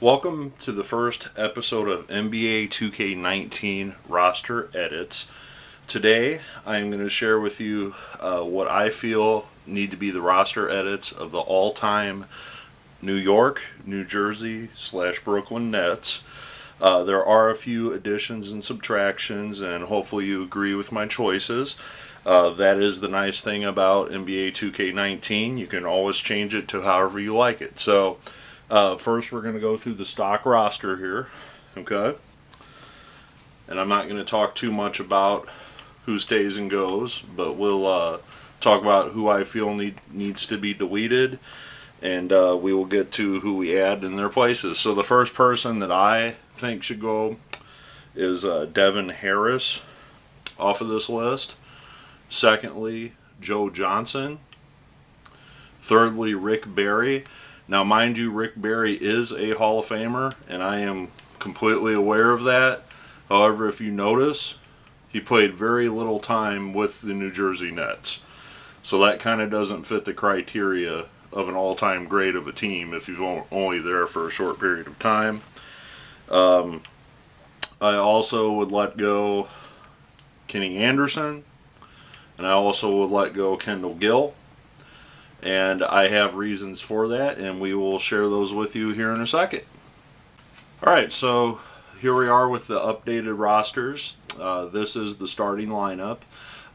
Welcome to the first episode of NBA 2K19 roster edits. Today, I'm going to share with you what I feel need to be the roster edits of the all-time New York, New Jersey / Brooklyn Nets. There are a few additions and subtractions, and hopefully you agree with my choices. That is the nice thing about NBA 2K19. You can always change it to however you like it. So, first we're going to go through the stock roster here, okay? And I'm not going to talk too much about who stays and goes, but we'll talk about who I feel needs to be deleted, and we will get to who we add in their places. So the first person that I think should go is Devin Harris off of this list. Secondly, Joe Johnson. Thirdly, Rick Barry. Now, mind you, Rick Barry is a Hall of Famer, and I am completely aware of that. However, if you notice, he played very little time with the New Jersey Nets. So that kind of doesn't fit the criteria of an all-time great of a team if you're only there for a short period of time. I also would let go Kenny Anderson, and I also would let go Kendall Gill. And I have reasons for that, and we will share those with you here in a second. Alright, so here we are with the updated rosters. This is the starting lineup.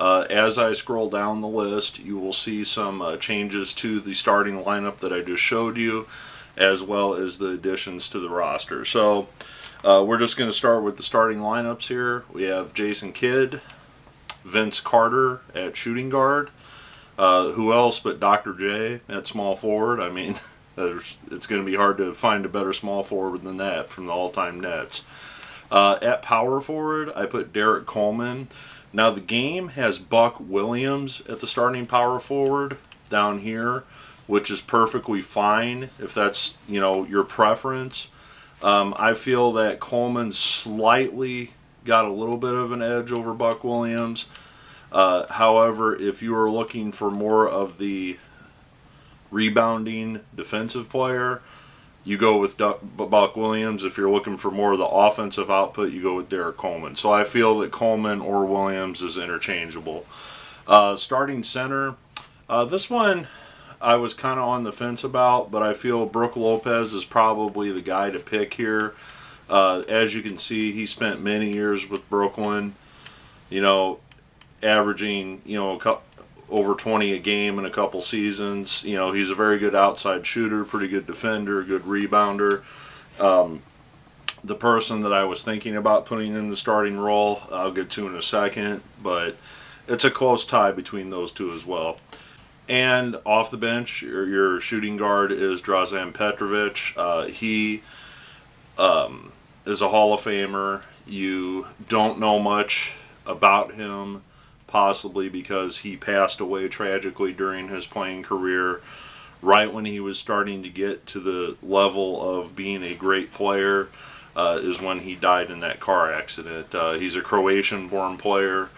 As I scroll down the list, you will see some changes to the starting lineup that I just showed you, as well as the additions to the roster. So we're just going to start with the starting lineups here. We have Jason Kidd, Vince Carter at shooting guard. Who else but Dr. J at small forward? I mean, it's going to be hard to find a better small forward than that from the all-time Nets. At power forward, I put Derrick Coleman. Now, the game has Buck Williams at the starting power forward down here, which is perfectly fine if that's, your preference. I feel that Coleman slightly got a little bit of an edge over Buck Williams. However, if you are looking for more of the rebounding defensive player, you go with Buck Williams. If you're looking for more of the offensive output, you go with Derrick Coleman. So I feel that Coleman or Williams is interchangeable. Starting center, this one I was kind of on the fence about, but I feel Brook Lopez is probably the guy to pick here. As you can see, he spent many years with Brooklyn, averaging, over 20 a game in a couple seasons. He's a very good outside shooter, pretty good defender, good rebounder. The person that I was thinking about putting in the starting role, I'll get to in a second, but it's a close tie between those two as well. And off the bench, your shooting guard is Drazen Petrovic. He is a Hall of Famer. You don't know much about him, possibly because he passed away tragically during his playing career, right when he was starting to get to the level of being a great player, is when he died in that car accident. He's a Croatian-born player.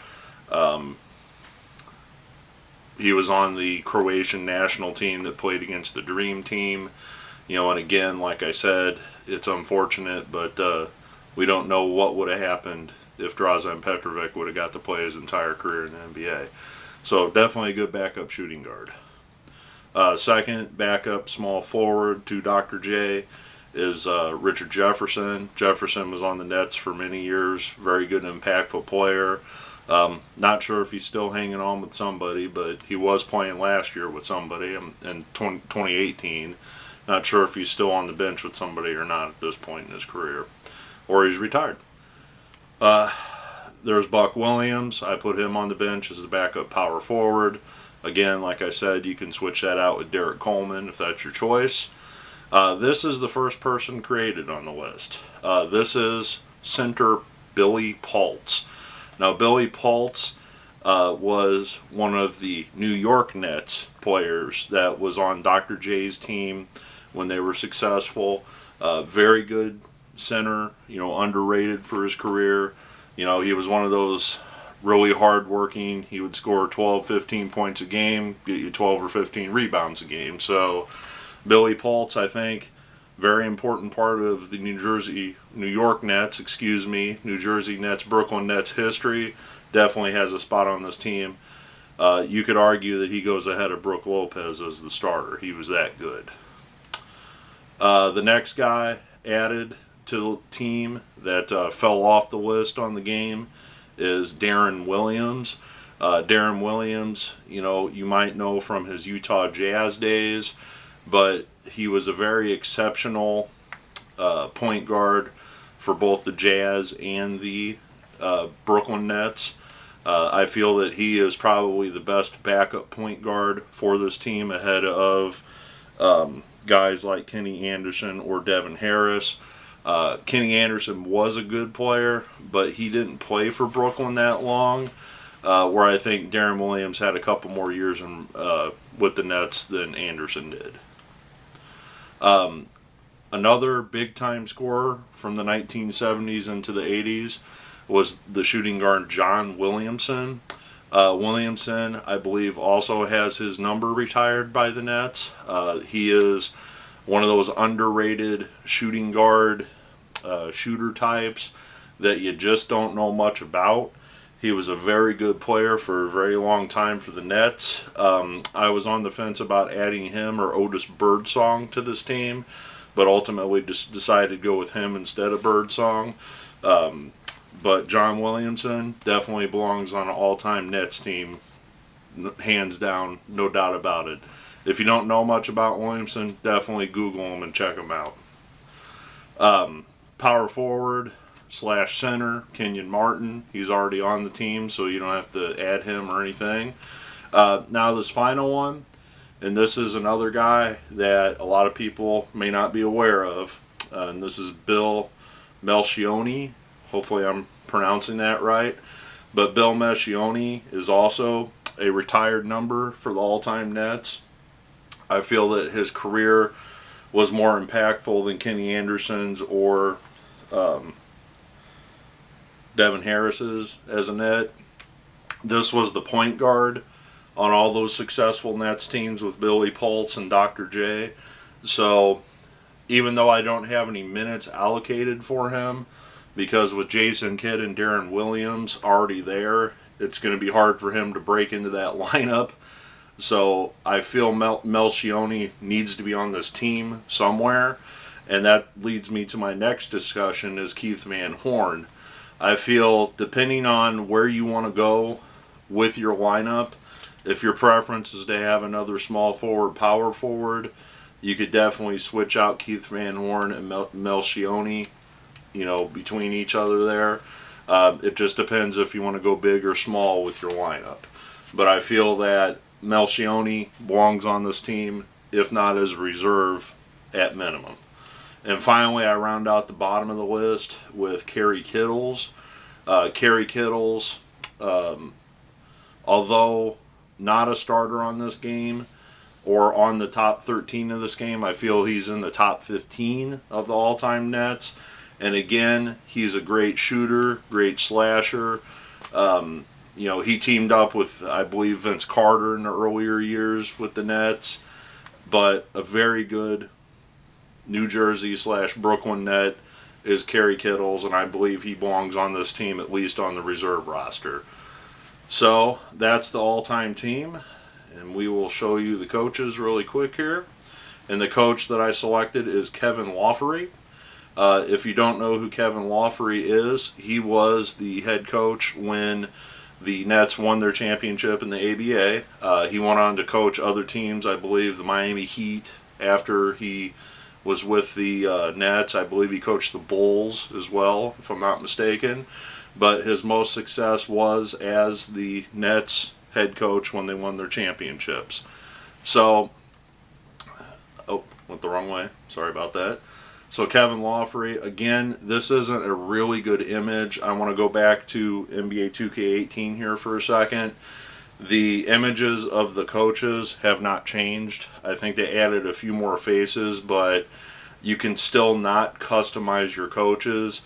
He was on the Croatian national team that played against the Dream Team. And again, like I said, it's unfortunate, but we don't know what would have happened if Drazen Petrovic would have got to play his entire career in the NBA. So definitely a good backup shooting guard. Second backup small forward to Dr. J is Richard Jefferson. Jefferson was on the Nets for many years. Very good, impactful player. Not sure if he's still hanging on with somebody, but he was playing last year with somebody in 2018. Not sure if he's still on the bench with somebody or not at this point in his career. Or he's retired. There's Buck Williams. I put him on the bench as the backup power forward. Again, like I said, you can switch that out with Derrick Coleman if that's your choice. This is the first person created on the list. This is center Billy Paultz. Now, Billy Paultz was one of the New York Nets players that was on Dr. J's team when they were successful. Very good center, underrated for his career. He was one of those really hard-working. He would score 12, 15 points a game, get you 12 or 15 rebounds a game. So Billy Paultz, I think, Very important part of the New York Nets, New Jersey Nets, Brooklyn Nets history. Definitely has a spot on this team. You could argue that he goes ahead of Brook Lopez as the starter. He was that good. The next guy added to the team that fell off the list on the game is Deron Willams. Deron Willams, you might know from his Utah Jazz days, but he was a very exceptional point guard for both the Jazz and the Brooklyn Nets. I feel that he is probably the best backup point guard for this team ahead of guys like Kenny Anderson or Devin Harris. Kenny Anderson was a good player, but he didn't play for Brooklyn that long, where I think Deron Willams had a couple more years with the Nets than Anderson did. Another big-time scorer from the 1970s into the 80s was the shooting guard John Williamson. Williamson, I believe, also has his number retired by the Nets. He is one of those underrated shooting guard shooter types that you just don't know much about. He was a very good player for a very long time for the Nets. I was on the fence about adding him or Otis Birdsong to this team, but ultimately just decided to go with him instead of Birdsong. But John Williamson definitely belongs on an all-time Nets team, hands down, no doubt about it. If you don't know much about Williamson, definitely Google him and check him out. Power forward / center, Kenyon Martin. He's already on the team, so you don't have to add him or anything. Now this final one, and this is another guy that a lot of people may not be aware of, and this is Bill Melchionni. Hopefully I'm pronouncing that right. But Bill Melchionni is also a retired number for the all-time Nets. I feel that his career was more impactful than Kenny Anderson's or Devin Harris's as a Net. This was the point guard on all those successful Nets teams with Billy Paultz and Dr. J. So even though I don't have any minutes allocated for him, because with Jason Kidd and Deron Willams already there, it's going to be hard for him to break into that lineup. So I feel Melchionni needs to be on this team somewhere. And that leads me to my next discussion is Keith Van Horn. I feel depending on where you want to go with your lineup, if your preference is to have another small forward, power forward, you could definitely switch out Keith Van Horn and Melchionni, between each other there. It just depends if you want to go big or small with your lineup. But I feel that Melchionni belongs on this team, if not as a reserve, at minimum. And finally, I round out the bottom of the list with Kerry Kittles. Kerry Kittles, although not a starter on this game or on the top 13 of this game, I feel he's in the top 15 of the all-time Nets. And again, he's a great shooter, great slasher. He teamed up with, I believe, Vince Carter in the earlier years with the Nets. But a very good New Jersey / Brooklyn Net is Kerry Kittles, and I believe he belongs on this team, at least on the reserve roster. So that's the all-time team, and we will show you the coaches really quick here. And the coach that I selected is Kevin Loughery. If you don't know who Kevin Loughery is, he was the head coach when the Nets won their championship in the ABA. He went on to coach other teams, I believe the Miami Heat after he was with the Nets. I believe he coached the Bulls as well, if I'm not mistaken. But his most success was as the Nets head coach when they won their championships. So, went the wrong way. Sorry about that. So Kevin Loughery, again, this isn't a really good image. I want to go back to NBA 2K18 here for a second. The images of the coaches have not changed. I think they added a few more faces, but you can still not customize your coaches.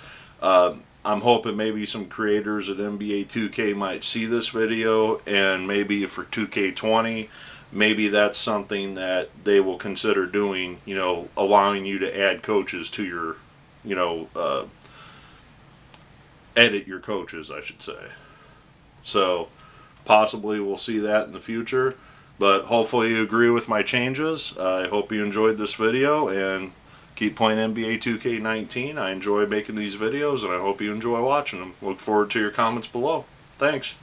I'm hoping maybe some creators at NBA 2K might see this video, and maybe for 2K20 maybe that's something that they will consider doing, you know, allowing you to add coaches to your, you know, edit your coaches, I should say. So possibly we'll see that in the future, but hopefully you agree with my changes. I hope you enjoyed this video, and keep playing NBA 2K19. I enjoy making these videos, and I hope you enjoy watching them. Look forward to your comments below. Thanks.